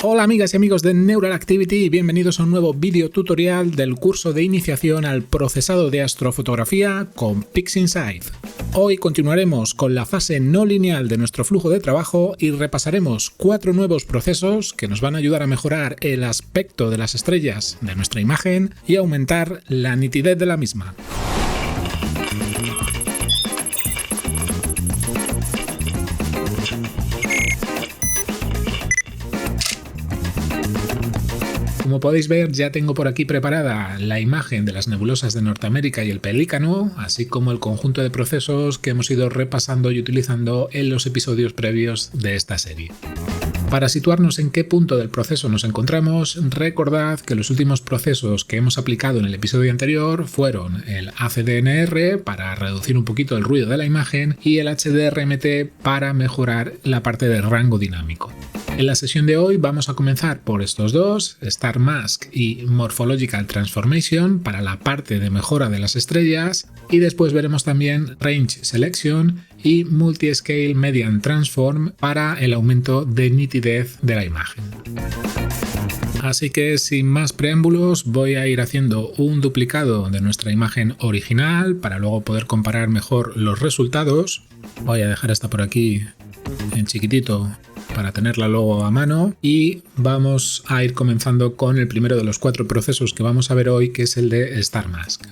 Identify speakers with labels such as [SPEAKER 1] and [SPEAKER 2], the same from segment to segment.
[SPEAKER 1] Hola amigas y amigos de Neural Activity y bienvenidos a un nuevo vídeo tutorial del curso de iniciación al procesado de astrofotografía con PixInsight. Hoy continuaremos con la fase no lineal de nuestro flujo de trabajo y repasaremos 4 nuevos procesos que nos van a ayudar a mejorar el aspecto de las estrellas de nuestra imagen y aumentar la nitidez de la misma. Como podéis ver, ya tengo por aquí preparada la imagen de las nebulosas de Norteamérica y el Pelícano, así como el conjunto de procesos que hemos ido repasando y utilizando en los episodios previos de esta serie. Para situarnos en qué punto del proceso nos encontramos, recordad que los últimos procesos que hemos aplicado en el episodio anterior fueron el ACDNR para reducir un poquito el ruido de la imagen y el HDRMT para mejorar la parte de rango dinámico. En la sesión de hoy vamos a comenzar por estos dos, Star Mask y Morphological Transformation para la parte de mejora de las estrellas, y después veremos también Range Selection y Multi-Scale Median Transform para el aumento de nitidez de la imagen. Así que sin más preámbulos voy a ir haciendo un duplicado de nuestra imagen original para luego poder comparar mejor los resultados. Voy a dejar esta por aquí en chiquitito para tenerla luego a mano y vamos a ir comenzando con el primero de los 4 procesos que vamos a ver hoy, que es el de Star Mask.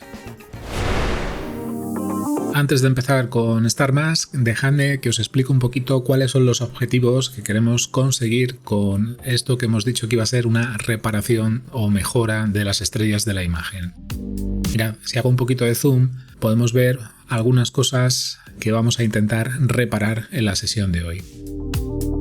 [SPEAKER 1] Antes de empezar con Star Mask, dejadme que os explique un poquito cuáles son los objetivos que queremos conseguir con esto que hemos dicho que iba a ser una reparación o mejora de las estrellas de la imagen. Mirad, si hago un poquito de zoom, podemos ver algunas cosas que vamos a intentar reparar en la sesión de hoy.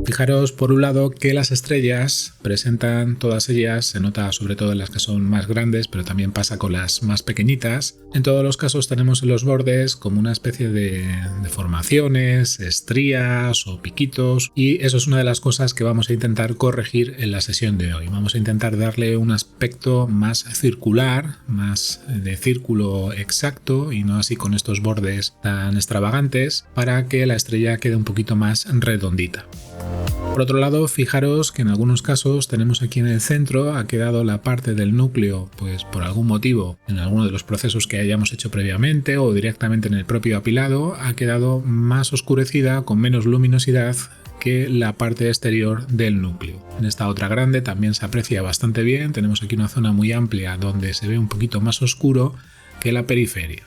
[SPEAKER 1] Fijaros por un lado que las estrellas presentan todas ellas, se nota sobre todo en las que son más grandes, pero también pasa con las más pequeñitas. En todos los casos tenemos en los bordes como una especie de deformaciones, estrías o piquitos, y eso es una de las cosas que vamos a intentar corregir en la sesión de hoy. Vamos a intentar darle un aspecto más circular, más de círculo exacto y no así con estos bordes tan extravagantes, para que la estrella quede un poquito más redondita. Por otro lado, fijaros que en algunos casos tenemos aquí en el centro, ha quedado la parte del núcleo, pues por algún motivo, en alguno de los procesos que hayamos hecho previamente o directamente en el propio apilado, ha quedado más oscurecida, con menos luminosidad que la parte exterior del núcleo. En esta otra grande también se aprecia bastante bien, tenemos aquí una zona muy amplia donde se ve un poquito más oscuro que la periferia.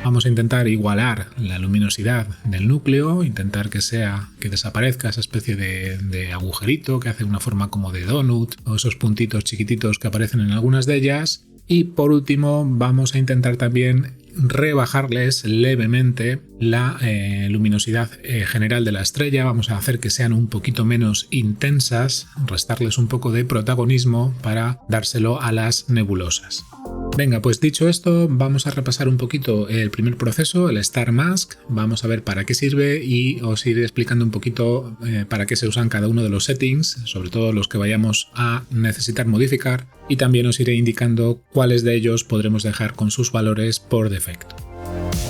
[SPEAKER 1] Vamos a intentar igualar la luminosidad del núcleo, intentar que desaparezca esa especie de agujerito que hace una forma como de donut o esos puntitos chiquititos que aparecen en algunas de ellas. Y por último vamos a intentar también rebajarles levemente la luminosidad general de la estrella, vamos a hacer que sean un poquito menos intensas, restarles un poco de protagonismo para dárselo a las nebulosas. Venga, pues dicho esto, vamos a repasar un poquito el primer proceso, el Star Mask. Vamos a ver para qué sirve y os iré explicando un poquito para qué se usan cada uno de los settings, sobre todo los que vayamos a necesitar modificar, y también os iré indicando cuáles de ellos podremos dejar con sus valores por defecto.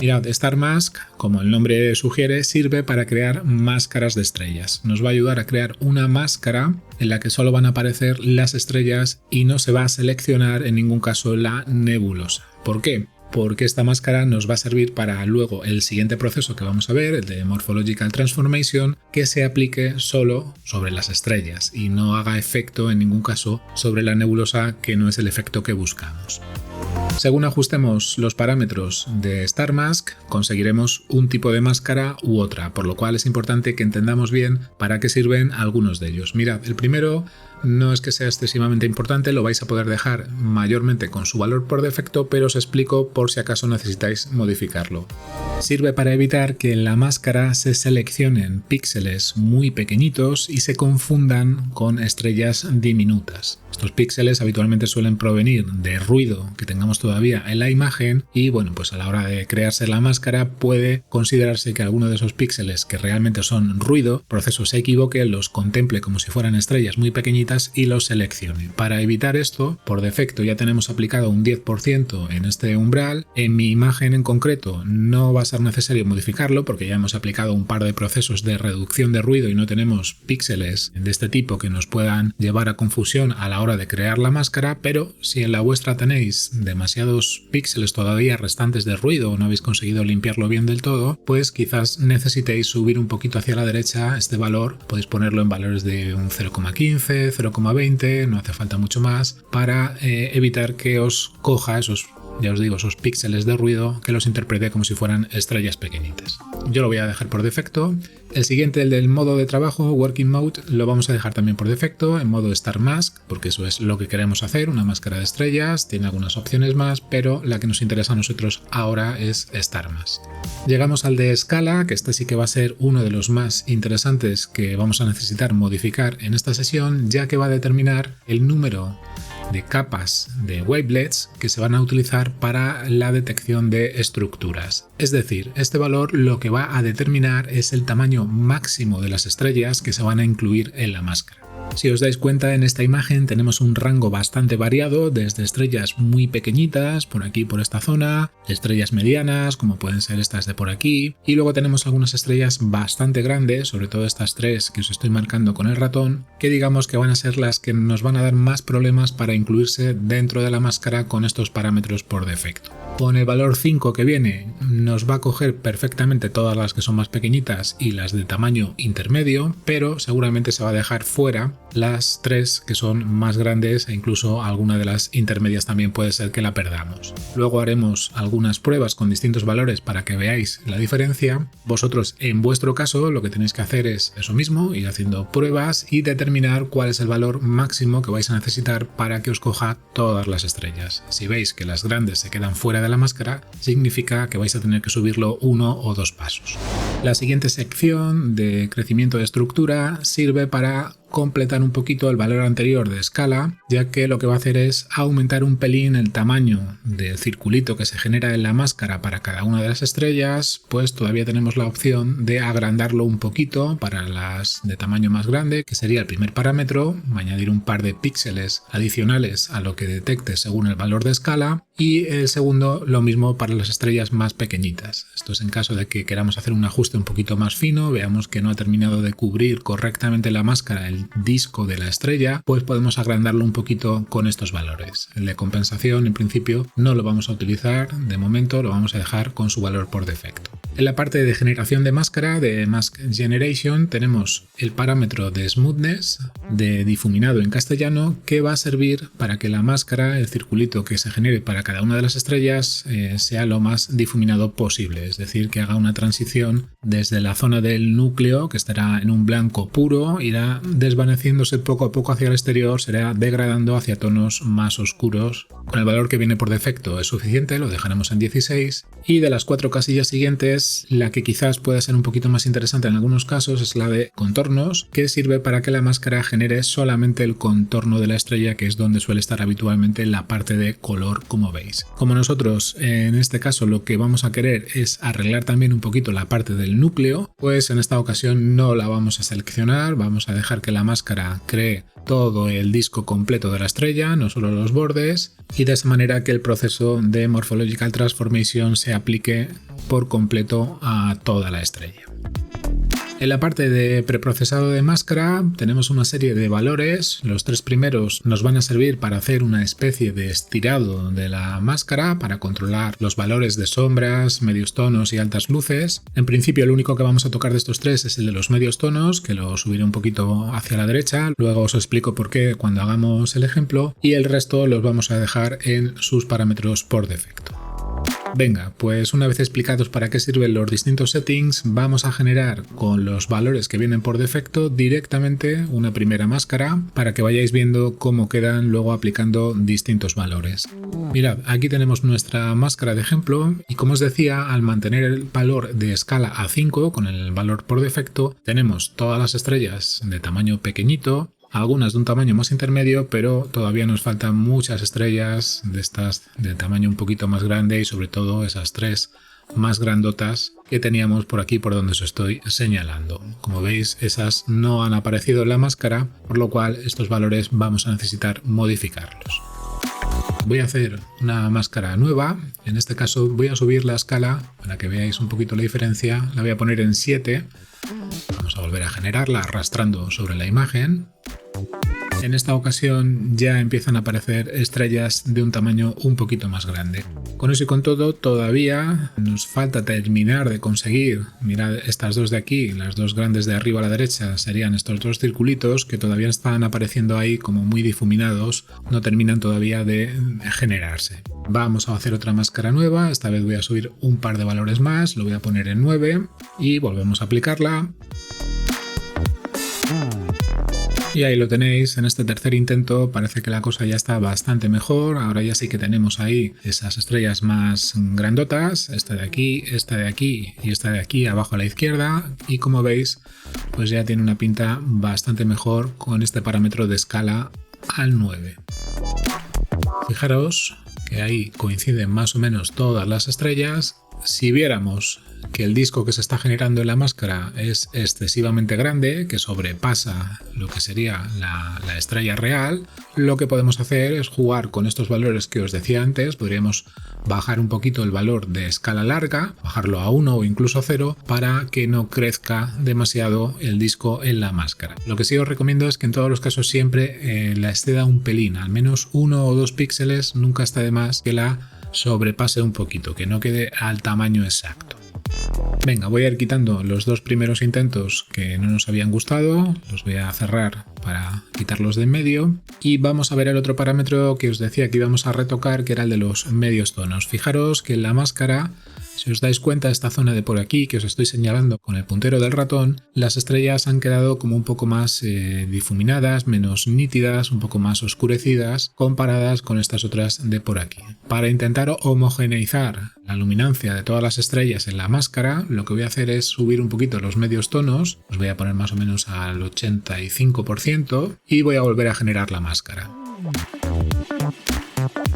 [SPEAKER 1] Mirad, Star Mask, como el nombre sugiere, sirve para crear máscaras de estrellas. Nos va a ayudar a crear una máscara en la que solo van a aparecer las estrellas y no se va a seleccionar en ningún caso la nebulosa. ¿Por qué? Porque esta máscara nos va a servir para luego el siguiente proceso que vamos a ver, el de Morphological Transformation, que se aplique solo sobre las estrellas y no haga efecto en ningún caso sobre la nebulosa, que no es el efecto que buscamos. Según ajustemos los parámetros de Star Mask, conseguiremos un tipo de máscara u otra, por lo cual es importante que entendamos bien para qué sirven algunos de ellos. Mirad, el primero no es que sea excesivamente importante, lo vais a poder dejar mayormente con su valor por defecto, pero os explico por si acaso necesitáis modificarlo. Sirve para evitar que en la máscara se seleccionen píxeles muy pequeñitos y se confundan con estrellas diminutas. Estos píxeles habitualmente suelen provenir de ruido que tengamos todavía en la imagen y bueno, pues a la hora de crearse la máscara puede considerarse que alguno de esos píxeles que realmente son ruido, el proceso se equivoque, los contemple como si fueran estrellas muy pequeñitas y los seleccione. Para evitar esto, por defecto ya tenemos aplicado un 10% en este umbral. En mi imagen en concreto no va a ser necesario modificarlo porque ya hemos aplicado un par de procesos de reducción de ruido y no tenemos píxeles de este tipo que nos puedan llevar a confusión a la hora de crear la máscara, pero si en la vuestra tenéis demasiados píxeles todavía restantes de ruido o no habéis conseguido limpiarlo bien del todo, pues quizás necesitéis subir un poquito hacia la derecha este valor. Podéis ponerlo en valores de un 0,15, 0,20, no hace falta mucho más para evitar que os coja esos, ya os digo, esos píxeles de ruido, que los interprete como si fueran estrellas pequeñitas. Yo lo voy a dejar por defecto. El siguiente, el del modo de trabajo, Working Mode, lo vamos a dejar también por defecto en modo Star Mask, porque eso es lo que queremos hacer, una máscara de estrellas. Tiene algunas opciones más, pero la que nos interesa a nosotros ahora es Star Mask. Llegamos al de escala, que este sí que va a ser uno de los más interesantes que vamos a necesitar modificar en esta sesión, ya que va a determinar el número de capas de wavelets que se van a utilizar para la detección de estructuras. Es decir, este valor lo que va a determinar es el tamaño máximo de las estrellas que se van a incluir en la máscara. Si os dais cuenta, en esta imagen tenemos un rango bastante variado, desde estrellas muy pequeñitas, por aquí por esta zona, estrellas medianas, como pueden ser estas de por aquí, y luego tenemos algunas estrellas bastante grandes, sobre todo estas tres que os estoy marcando con el ratón, que digamos que van a ser las que nos van a dar más problemas para incluirse dentro de la máscara con estos parámetros por defecto. Con el valor 5 que viene nos va a coger perfectamente todas las que son más pequeñitas y las de tamaño intermedio, pero seguramente se va a dejar fuera las 3 que son más grandes e incluso alguna de las intermedias también puede ser que la perdamos. Luego haremos algunas pruebas con distintos valores para que veáis la diferencia. Vosotros en vuestro caso lo que tenéis que hacer es eso mismo, ir haciendo pruebas y determinar cuál es el valor máximo que vais a necesitar para que os coja todas las estrellas. Si veis que las grandes se quedan fuera de la máscara, significa que vais a tener que subirlo 1 o 2 pasos. La siguiente sección de crecimiento de estructura sirve para completar un poquito el valor anterior de escala, ya que lo que va a hacer es aumentar un pelín el tamaño del circulito que se genera en la máscara para cada una de las estrellas. Pues todavía tenemos la opción de agrandarlo un poquito para las de tamaño más grande, que sería el primer parámetro, añadir un par de píxeles adicionales a lo que detecte según el valor de escala, y el segundo lo mismo para las estrellas más pequeñitas. Esto es en caso de que queramos hacer un ajuste un poquito más fino, veamos que no ha terminado de cubrir correctamente la máscara el disco de la estrella, pues podemos agrandarlo un poquito con estos valores. El de compensación en principio no lo vamos a utilizar, de momento lo vamos a dejar con su valor por defecto. En la parte de generación de máscara, de Mask Generation, tenemos el parámetro de Smoothness, de difuminado en castellano, que va a servir para que la máscara, el circulito que se genere para cada una de las estrellas, sea lo más difuminado posible, es decir, que haga una transición desde la zona del núcleo, que estará en un blanco puro, irá desvaneciéndose poco a poco hacia el exterior, será degradando hacia tonos más oscuros. Con el valor que viene por defecto es suficiente, lo dejaremos en 16, y de las 4 casillas siguientes, la que quizás pueda ser un poquito más interesante en algunos casos es la de contornos, que sirve para que la máscara genere solamente el contorno de la estrella, que es donde suele estar habitualmente la parte de color, como veis. Como nosotros en este caso lo que vamos a querer es arreglar también un poquito la parte del núcleo, pues en esta ocasión no la vamos a seleccionar, vamos a dejar que la máscara cree todo el disco completo de la estrella, no solo los bordes, y de esa manera que el proceso de Morphological Transformation se aplique por completo a toda la estrella. En la parte de preprocesado de máscara tenemos una serie de valores. Los 3 primeros nos van a servir para hacer una especie de estirado de la máscara, para controlar los valores de sombras, medios tonos y altas luces. En principio el único que vamos a tocar de estos 3 es el de los medios tonos, que lo subiré un poquito hacia la derecha, luego os explico por qué cuando hagamos el ejemplo, y el resto los vamos a dejar en sus parámetros por defecto. Venga, pues una vez explicados para qué sirven los distintos settings, vamos a generar con los valores que vienen por defecto directamente una primera máscara para que vayáis viendo cómo quedan luego aplicando distintos valores. Mirad, aquí tenemos nuestra máscara de ejemplo y como os decía, al mantener el valor de escala a 5 con el valor por defecto, tenemos todas las estrellas de tamaño pequeñito, algunas de un tamaño más intermedio, pero todavía nos faltan muchas estrellas de estas de tamaño un poquito más grande y sobre todo esas 3 más grandotas que teníamos por aquí por donde os estoy señalando. Como veis, esas no han aparecido en la máscara, por lo cual estos valores vamos a necesitar modificarlos. Voy a hacer una máscara nueva, en este caso voy a subir la escala para que veáis un poquito la diferencia, la voy a poner en 7, vamos a volver a generarla arrastrando sobre la imagen. En esta ocasión ya empiezan a aparecer estrellas de un tamaño un poquito más grande. Con eso y con todo, todavía nos falta terminar de conseguir, mirad estas dos de aquí, las dos grandes de arriba a la derecha, serían estos dos circulitos que todavía están apareciendo ahí como muy difuminados, no terminan todavía de generarse. Vamos a hacer otra máscara nueva, esta vez voy a subir un par de valores más, lo voy a poner en 9 y volvemos a aplicarla. Y ahí lo tenéis, en este tercer intento parece que la cosa ya está bastante mejor, ahora ya sí que tenemos ahí esas estrellas más grandotas, esta de aquí y esta de aquí abajo a la izquierda, y como veis pues ya tiene una pinta bastante mejor con este parámetro de escala al 9. Fijaros que ahí coinciden más o menos todas las estrellas. Si viéramos que el disco que se está generando en la máscara es excesivamente grande, que sobrepasa lo que sería la estrella real, lo que podemos hacer es jugar con estos valores que os decía antes. Podríamos bajar un poquito el valor de escala larga, bajarlo a 1 o incluso a 0 para que no crezca demasiado el disco en la máscara. Lo que sí os recomiendo es que en todos los casos siempre la exceda un pelín, al menos 1 o 2 píxeles, nunca está de más que la sobrepase un poquito, que no quede al tamaño exacto. Venga, voy a ir quitando los dos primeros intentos que no nos habían gustado, los voy a cerrar para quitarlos de en medio y vamos a ver el otro parámetro que os decía que íbamos a retocar, que era el de los medios tonos. Fijaros que en la máscara, si os dais cuenta, esta zona de por aquí que os estoy señalando con el puntero del ratón, las estrellas han quedado como un poco más difuminadas, menos nítidas, un poco más oscurecidas comparadas con estas otras de por aquí. Para intentar homogeneizar la luminancia de todas las estrellas en la máscara, lo que voy a hacer es subir un poquito los medios tonos, los voy a poner más o menos al 85% y voy a volver a generar la máscara.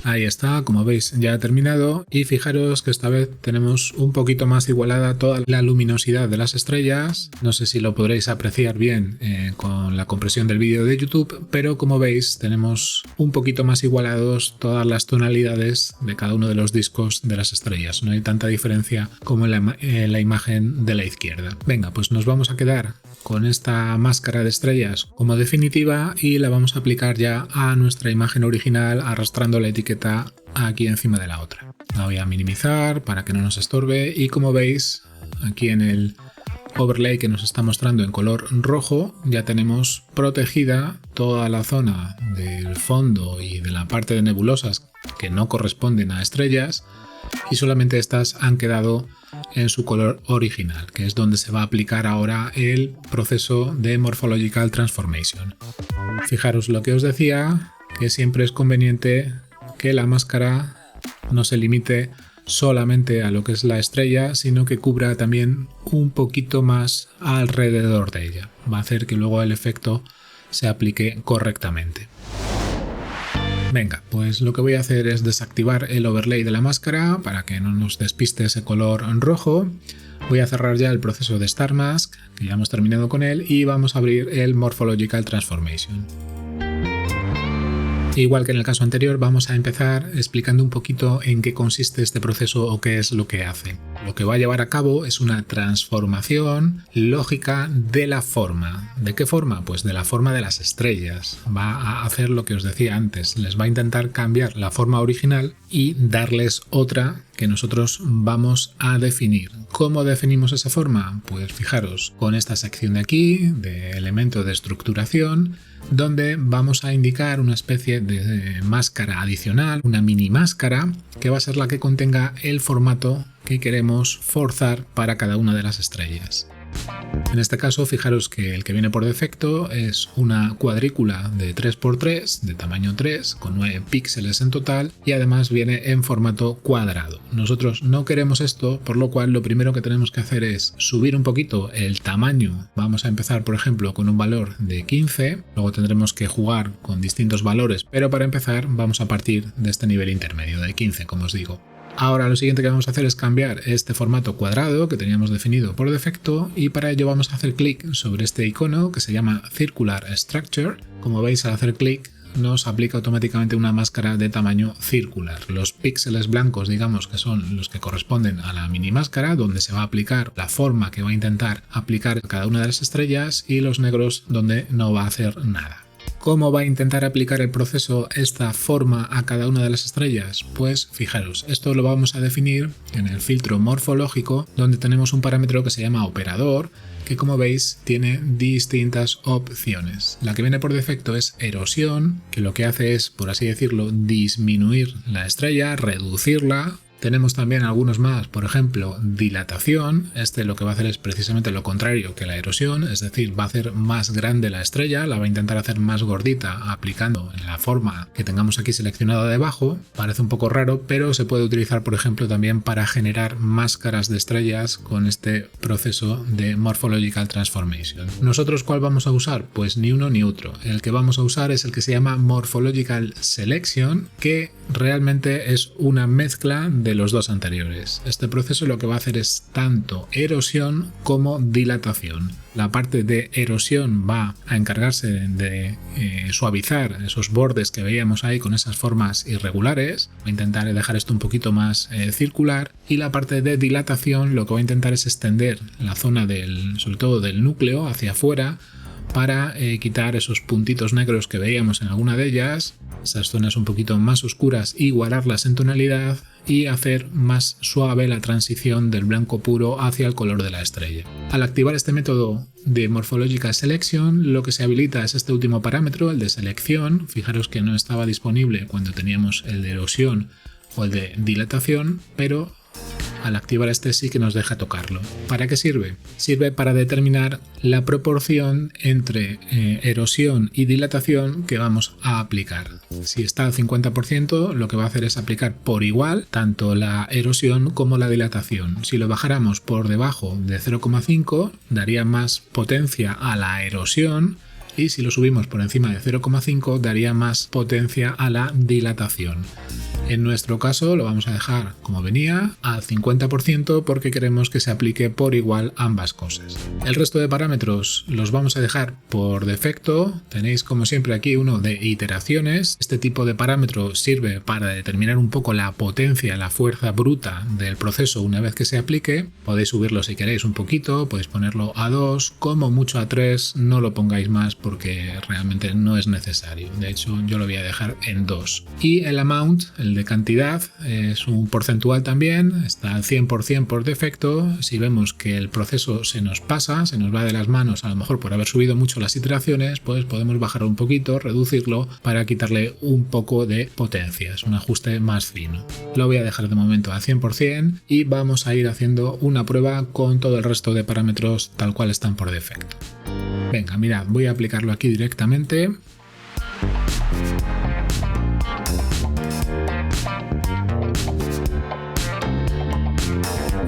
[SPEAKER 1] Ahí está, como veis ya ha terminado y fijaros que esta vez tenemos un poquito más igualada toda la luminosidad de las estrellas. No sé si lo podréis apreciar bien con la compresión del vídeo de YouTube, pero como veis tenemos un poquito más igualados todas las tonalidades de cada uno de los discos de las estrellas. No hay tanta diferencia como en la imagen de la izquierda. Venga, pues nos vamos a quedar con esta máscara de estrellas como definitiva y la vamos a aplicar ya a nuestra imagen original arrastrando la etiqueta aquí encima de la otra. La voy a minimizar para que no nos estorbe y como veis aquí en el overlay que nos está mostrando en color rojo ya tenemos protegida toda la zona del fondo y de la parte de nebulosas que no corresponden a estrellas y solamente estas han quedado en su color original, que es donde se va a aplicar ahora el proceso de Morphological Transformation. Fijaros lo que os decía, que siempre es conveniente que la máscara no se limite solamente a lo que es la estrella, sino que cubra también un poquito más alrededor de ella. Va a hacer que luego el efecto se aplique correctamente. Venga, pues lo que voy a hacer es desactivar el overlay de la máscara para que no nos despiste ese color rojo. Voy a cerrar ya el proceso de Star Mask, que ya hemos terminado con él, y vamos a abrir el Morphological Transformation. Igual que en el caso anterior, vamos a empezar explicando un poquito en qué consiste este proceso o qué es lo que hace. Lo que va a llevar a cabo es una transformación lógica de la forma. ¿De qué forma? Pues de la forma de las estrellas. Va a hacer lo que os decía antes, les va a intentar cambiar la forma original y darles otra que nosotros vamos a definir. ¿Cómo definimos esa forma? Pues fijaros, con esta sección de aquí, de elemento de estructuración, donde vamos a indicar una especie de máscara adicional, una mini máscara, que va a ser la que contenga el formato que queremos forzar para cada una de las estrellas. En este caso, fijaros que el que viene por defecto es una cuadrícula de 3×3, de tamaño 3, con 9 píxeles en total, y además viene en formato cuadrado. Nosotros no queremos esto, por lo cual lo primero que tenemos que hacer es subir un poquito el tamaño. Vamos a empezar, por ejemplo, con un valor de 15, luego tendremos que jugar con distintos valores, pero para empezar vamos a partir de este nivel intermedio, de 15, como os digo. Ahora lo siguiente que vamos a hacer es cambiar este formato cuadrado que teníamos definido por defecto, y para ello vamos a hacer clic sobre este icono que se llama Circular Structure. Como veis, al hacer clic nos aplica automáticamente una máscara de tamaño circular. Los píxeles blancos, digamos, que son los que corresponden a la mini máscara, donde se va a aplicar la forma que va a intentar aplicar cada una de las estrellas, y los negros donde no va a hacer nada. ¿Cómo va a intentar aplicar el proceso esta forma a cada una de las estrellas? Pues fijaros, esto lo vamos a definir en el filtro morfológico, donde tenemos un parámetro que se llama operador, que como veis tiene distintas opciones. La que viene por defecto es erosión, que lo que hace es, por así decirlo, disminuir la estrella, reducirla. Tenemos también algunos más, por ejemplo, dilatación. Este lo que va a hacer es precisamente lo contrario que la erosión, es decir, va a hacer más grande la estrella, la va a intentar hacer más gordita aplicando en la forma que tengamos aquí seleccionada debajo. Parece un poco raro, pero se puede utilizar, por ejemplo, también para generar máscaras de estrellas con este proceso de Morphological Transformation. ¿Nosotros cuál vamos a usar? Pues ni uno ni otro. El que vamos a usar es el que se llama Morphological Selection, que realmente es una mezcla de los dos anteriores. Este proceso lo que va a hacer es tanto erosión como dilatación. La parte de erosión va a encargarse de suavizar esos bordes que veíamos ahí con esas formas irregulares. Va a intentar dejar esto un poquito más circular, y la parte de dilatación lo que va a intentar es extender la zona sobre todo del núcleo hacia afuera, para quitar esos puntitos negros que veíamos en alguna de ellas, esas zonas un poquito más oscuras, igualarlas en tonalidad y hacer más suave la transición del blanco puro hacia el color de la estrella. Al activar este método de Morphological Selection, lo que se habilita es este último parámetro, el de selección. Fijaros que no estaba disponible cuando teníamos el de erosión o el de dilatación, pero al activar este sí que nos deja tocarlo. ¿Para qué sirve? Sirve para determinar la proporción entre erosión y dilatación que vamos a aplicar. Si está al 50%, lo que va a hacer es aplicar por igual tanto la erosión como la dilatación. Si lo bajáramos por debajo de 0,5, daría más potencia a la erosión, y si lo subimos por encima de 0,5 daría más potencia a la dilatación. En nuestro caso lo vamos a dejar como venía, al 50%, porque queremos que se aplique por igual ambas cosas. El resto de parámetros los vamos a dejar por defecto. Tenéis como siempre aquí uno de iteraciones. Este tipo de parámetro sirve para determinar un poco la potencia, la fuerza bruta del proceso una vez que se aplique. Podéis subirlo si queréis un poquito, podéis ponerlo a 2, como mucho a 3, no lo pongáis más porque realmente no es necesario. De hecho, yo lo voy a dejar en 2. Y el amount, el de cantidad, es un porcentual también, está al 100% por defecto. Si vemos que el proceso se nos pasa, se nos va de las manos, a lo mejor por haber subido mucho las iteraciones, pues podemos bajarlo un poquito, reducirlo para quitarle un poco de potencia. Es un ajuste más fino. Lo voy a dejar de momento al 100% y vamos a ir haciendo una prueba con todo el resto de parámetros tal cual están por defecto. Venga, mirad, voy a aplicarlo aquí directamente.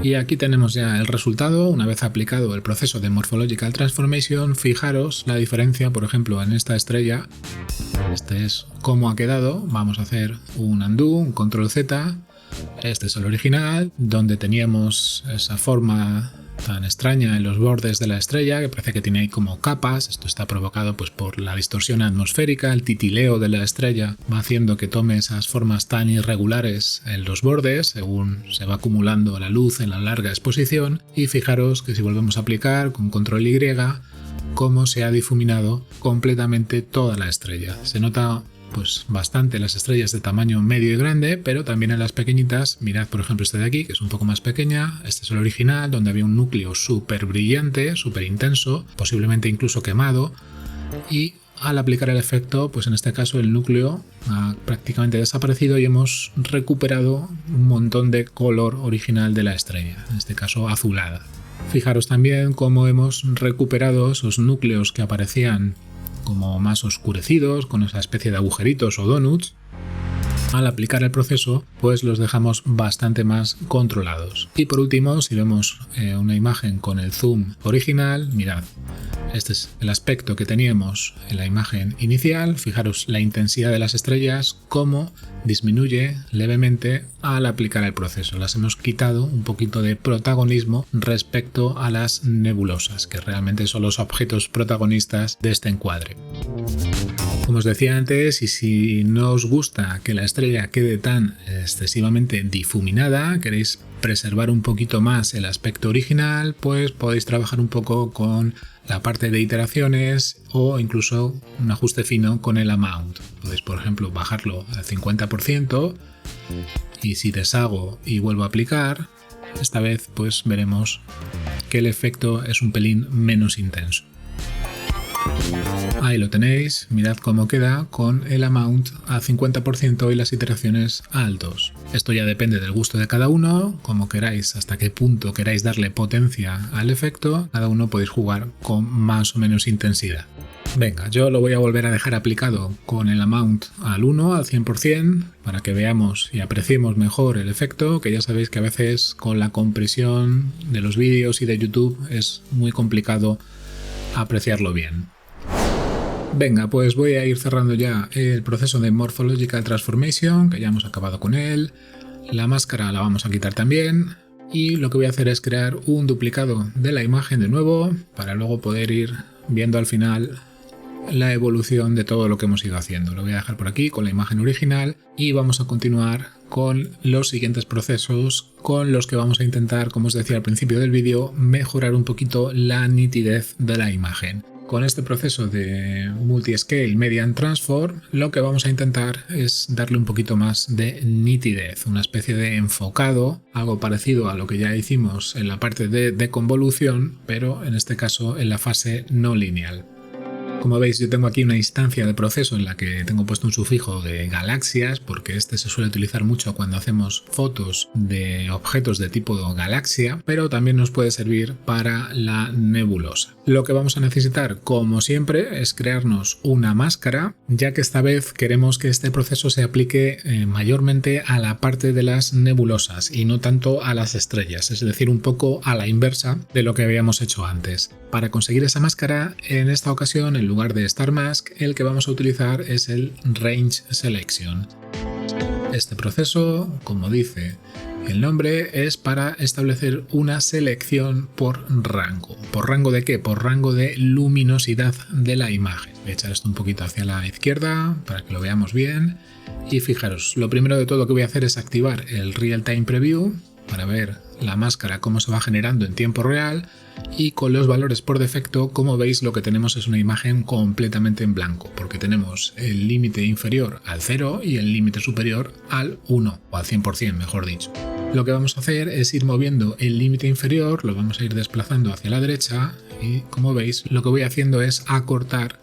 [SPEAKER 1] Y aquí tenemos ya el resultado. Una vez aplicado el proceso de Morphological Transformation, fijaros la diferencia, por ejemplo, en esta estrella. Este es cómo ha quedado. Vamos a hacer un undo, un control Z. Este es el original, donde teníamos esa forma tan extraña en los bordes de la estrella, que parece que tiene ahí como capas. Esto está provocado pues por la distorsión atmosférica. El titileo de la estrella va haciendo que tome esas formas tan irregulares en los bordes según se va acumulando la luz en la larga exposición. Y fijaros que si volvemos a aplicar con control Y, cómo se ha difuminado completamente toda la estrella. Se nota pues bastante las estrellas de tamaño medio y grande, pero también en las pequeñitas. Mirad por ejemplo este de aquí, que es un poco más pequeña. Este es el original, donde había un núcleo súper brillante, súper intenso, posiblemente incluso quemado, y al aplicar el efecto, pues en este caso el núcleo ha prácticamente desaparecido y hemos recuperado un montón de color original de la estrella, en este caso azulada. Fijaros también cómo hemos recuperado esos núcleos que aparecían como más oscurecidos, con esa especie de agujeritos o donuts. Al aplicar el proceso, pues los dejamos bastante más controlados. Y por último, si vemos una imagen con el zoom original, mirad, este es el aspecto que teníamos en la imagen inicial. Fijaros la intensidad de las estrellas, cómo disminuye levemente al aplicar el proceso. Las hemos quitado un poquito de protagonismo respecto a las nebulosas, que realmente son los objetos protagonistas de este encuadre. Como os decía antes, y si no os gusta que la estrella quede tan excesivamente difuminada, queréis preservar un poquito más el aspecto original, pues podéis trabajar un poco con la parte de iteraciones o incluso un ajuste fino con el amount. Podéis, por ejemplo, bajarlo al 50% y si deshago y vuelvo a aplicar, esta vez pues veremos que el efecto es un pelín menos intenso. Ahí lo tenéis, mirad cómo queda con el amount a 50% y las iteraciones a altos. Esto ya depende del gusto de cada uno, como queráis, hasta qué punto queráis darle potencia al efecto, cada uno podéis jugar con más o menos intensidad. Venga, yo lo voy a volver a dejar aplicado con el amount al 1, al 100%, para que veamos y apreciemos mejor el efecto, que ya sabéis que a veces con la compresión de los vídeos y de YouTube es muy complicado apreciarlo bien. Venga, pues voy a ir cerrando ya el proceso de Morphological Transformation, que ya hemos acabado con él. La máscara la vamos a quitar también. Y lo que voy a hacer es crear un duplicado de la imagen de nuevo, para luego poder ir viendo al final la evolución de todo lo que hemos ido haciendo. Lo voy a dejar por aquí con la imagen original y vamos a continuar con los siguientes procesos con los que vamos a intentar, como os decía al principio del vídeo, mejorar un poquito la nitidez de la imagen. Con este proceso de Multiscale Mediant Transform, lo que vamos a intentar es darle un poquito más de nitidez, una especie de enfocado, algo parecido a lo que ya hicimos en la parte de deconvolución, pero en este caso en la fase no lineal. Como veis, yo tengo aquí una instancia de proceso en la que tengo puesto un sufijo de galaxias, porque este se suele utilizar mucho cuando hacemos fotos de objetos de tipo galaxia, pero también nos puede servir para la nebulosa. Lo que vamos a necesitar, como siempre, es crearnos una máscara, ya que esta vez queremos que este proceso se aplique mayormente a la parte de las nebulosas y no tanto a las estrellas, es decir, un poco a la inversa de lo que habíamos hecho antes. Para conseguir esa máscara, en esta ocasión, en lugar de Star Mask, el que vamos a utilizar es el Range Selection. Este proceso, como dice el nombre, es para establecer una selección por rango. ¿Por rango de qué? Por rango de luminosidad de la imagen. Voy a echar esto un poquito hacia la izquierda para que lo veamos bien. Y fijaros, lo primero de todo que voy a hacer es activar el Real Time Preview para ver la máscara cómo se va generando en tiempo real, y con los valores por defecto, como veis, lo que tenemos es una imagen completamente en blanco, porque tenemos el límite inferior al 0 y el límite superior al 1, o al 100%, mejor dicho. Lo que vamos a hacer es ir moviendo el límite inferior, lo vamos a ir desplazando hacia la derecha, y como veis, lo que voy haciendo es acortar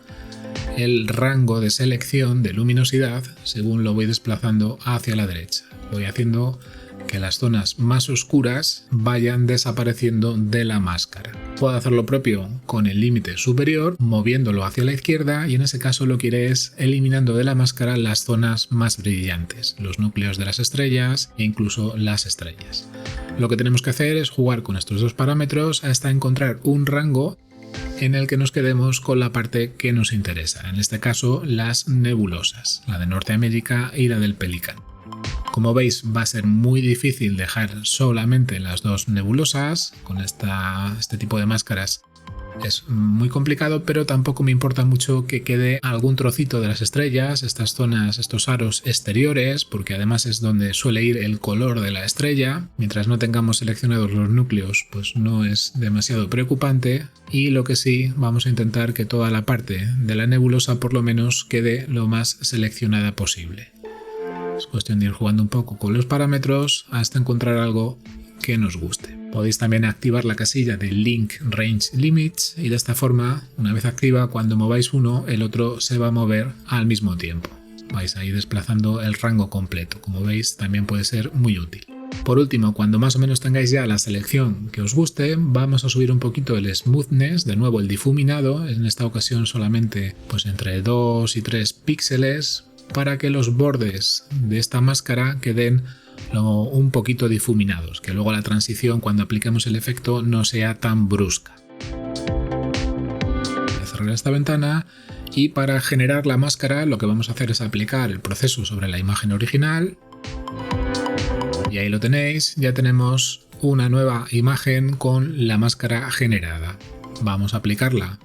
[SPEAKER 1] el rango de selección de luminosidad según lo voy desplazando hacia la derecha. Voy haciendo que las zonas más oscuras vayan desapareciendo de la máscara. Puedo hacer lo propio con el límite superior, moviéndolo hacia la izquierda, y en ese caso lo que iré es eliminando de la máscara las zonas más brillantes, los núcleos de las estrellas e incluso las estrellas. Lo que tenemos que hacer es jugar con estos dos parámetros hasta encontrar un rango en el que nos quedemos con la parte que nos interesa, en este caso las nebulosas, la de Norteamérica y la del Pelícano. Como veis, va a ser muy difícil dejar solamente las dos nebulosas. Con este tipo de máscaras es muy complicado, pero tampoco me importa mucho que quede algún trocito de las estrellas, estas zonas, estos aros exteriores, porque además es donde suele ir el color de la estrella. Mientras no tengamos seleccionados los núcleos, pues no es demasiado preocupante. Y lo que sí, vamos a intentar que toda la parte de la nebulosa por lo menos quede lo más seleccionada posible. Es cuestión de ir jugando un poco con los parámetros hasta encontrar algo que nos guste. Podéis también activar la casilla de Link Range Limits y de esta forma, una vez activa, cuando mováis uno, el otro se va a mover al mismo tiempo. Vais a ir desplazando el rango completo. Como veis, también puede ser muy útil. Por último, cuando más o menos tengáis ya la selección que os guste, vamos a subir un poquito el smoothness, de nuevo el difuminado, en esta ocasión solamente pues entre 2 y 3 píxeles, para que los bordes de esta máscara queden un poquito difuminados, que luego la transición cuando apliquemos el efecto no sea tan brusca. Voy a cerrar esta ventana y para generar la máscara lo que vamos a hacer es aplicar el proceso sobre la imagen original. Y ahí lo tenéis, ya tenemos una nueva imagen con la máscara generada. Vamos a aplicarla,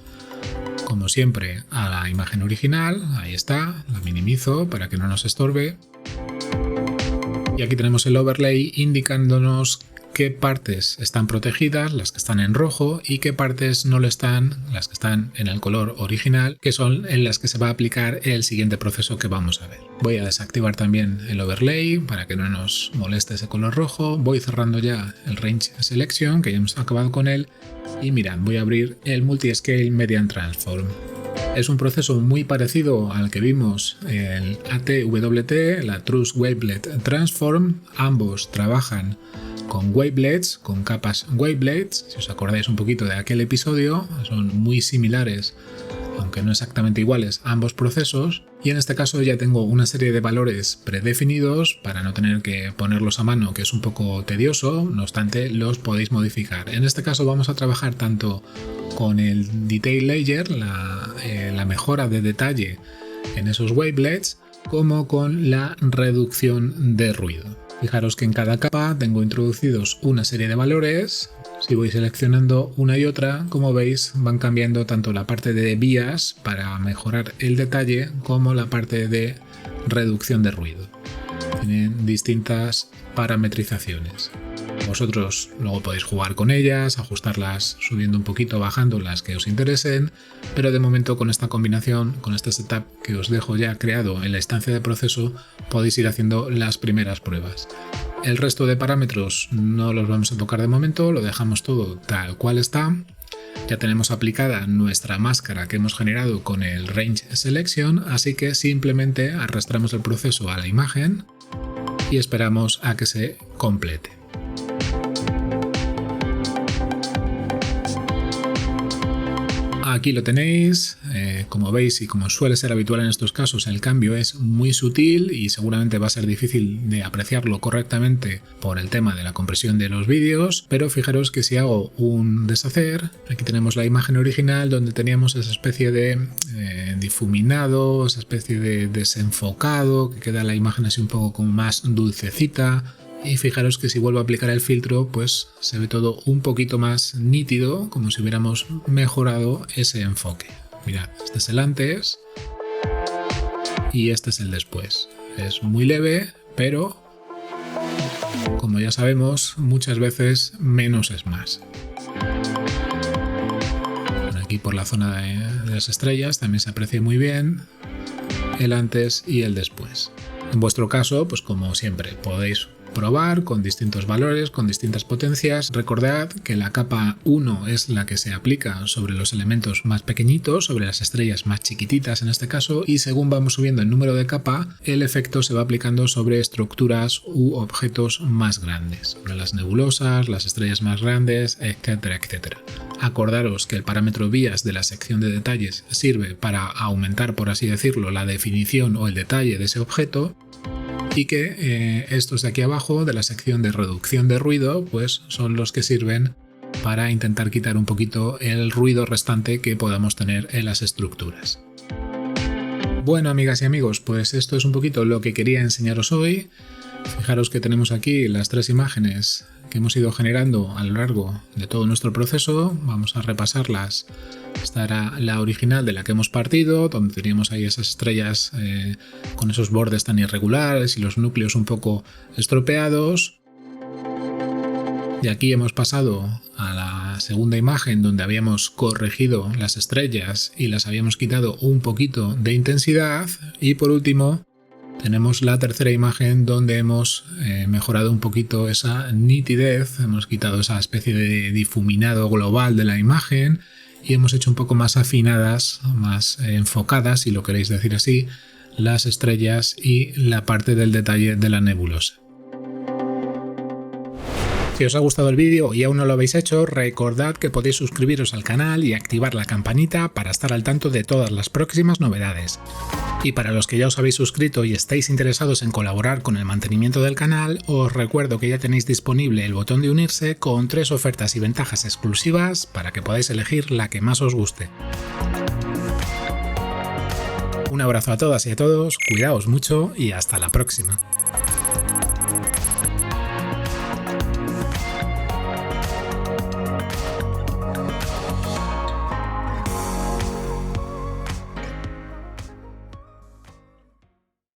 [SPEAKER 1] como siempre, a la imagen original. Ahí está, la minimizo para que no nos estorbe. Y aquí tenemos el overlay indicándonos qué partes están protegidas, las que están en rojo, y qué partes no lo están, las que están en el color original, que son en las que se va a aplicar el siguiente proceso que vamos a ver. Voy a desactivar también el overlay para que no nos moleste ese color rojo. Voy cerrando ya el Range Selection, que ya hemos acabado con él. Y mirad, voy a abrir el Multiscale Median Transform. Es un proceso muy parecido al que vimos el ATWT, la Truss Wavelet Transform. Ambos trabajan con wavelets, con capas wavelets. Si os acordáis un poquito de aquel episodio, son muy similares, aunque no exactamente iguales, ambos procesos. Y en este caso ya tengo una serie de valores predefinidos para no tener que ponerlos a mano, que es un poco tedioso, no obstante los podéis modificar. En este caso vamos a trabajar tanto con el Detail Layer, la mejora de detalle en esos wavelets, como con la reducción de ruido. Fijaros que en cada capa tengo introducidos una serie de valores. Si voy seleccionando una y otra, como veis, van cambiando tanto la parte de vías para mejorar el detalle como la parte de reducción de ruido. Tienen distintas parametrizaciones. Vosotros luego podéis jugar con ellas, ajustarlas subiendo un poquito, bajando las que os interesen, pero de momento con esta combinación, con este setup que os dejo ya creado en la instancia de proceso, podéis ir haciendo las primeras pruebas. El resto de parámetros no los vamos a tocar de momento, lo dejamos todo tal cual está. Ya tenemos aplicada nuestra máscara que hemos generado con el Range Selection, así que simplemente arrastramos el proceso a la imagen y esperamos a que se complete. Aquí lo tenéis, como veis y como suele ser habitual en estos casos, el cambio es muy sutil y seguramente va a ser difícil de apreciarlo correctamente por el tema de la compresión de los vídeos, pero fijaros que si hago un deshacer, aquí tenemos la imagen original donde teníamos esa especie de difuminado, esa especie de desenfocado, que queda la imagen así un poco como más dulcecita. Y fijaros que si vuelvo a aplicar el filtro, pues se ve todo un poquito más nítido, como si hubiéramos mejorado ese enfoque. Mirad, este es el antes y este es el después. Es muy leve, pero como ya sabemos, muchas veces menos es más. Bueno, aquí por la zona de las estrellas también se aprecia muy bien el antes y el después. En vuestro caso, pues como siempre, podéis probar con distintos valores, con distintas potencias. Recordad que la capa 1 es la que se aplica sobre los elementos más pequeñitos, sobre las estrellas más chiquititas en este caso, y según vamos subiendo el número de capa, el efecto se va aplicando sobre estructuras u objetos más grandes, sobre las nebulosas, las estrellas más grandes, etcétera, etcétera. Acordaros que el parámetro vías de la sección de detalles sirve para aumentar, por así decirlo, la definición o el detalle de ese objeto, y que estos de aquí abajo de la sección de reducción de ruido pues son los que sirven para intentar quitar un poquito el ruido restante que podamos tener en las estructuras. Bueno, amigas y amigos, pues esto es un poquito lo que quería enseñaros hoy. Fijaros que tenemos aquí las tres imágenes que hemos ido generando a lo largo de todo nuestro proceso. Vamos a repasarlas. Esta era la original de la que hemos partido, donde teníamos ahí esas estrellas con esos bordes tan irregulares y los núcleos un poco estropeados. Y aquí hemos pasado a la segunda imagen donde habíamos corregido las estrellas y las habíamos quitado un poquito de intensidad. Y por último tenemos la tercera imagen donde hemos mejorado un poquito esa nitidez, hemos quitado esa especie de difuminado global de la imagen y hemos hecho un poco más afinadas, más enfocadas, si lo queréis decir así, las estrellas y la parte del detalle de la nebulosa. Si os ha gustado el vídeo y aún no lo habéis hecho, recordad que podéis suscribiros al canal y activar la campanita para estar al tanto de todas las próximas novedades. Y para los que ya os habéis suscrito y estáis interesados en colaborar con el mantenimiento del canal, os recuerdo que ya tenéis disponible el botón de unirse con 3 ofertas y ventajas exclusivas para que podáis elegir la que más os guste. Un abrazo a todas y a todos, cuidaos mucho y hasta la próxima.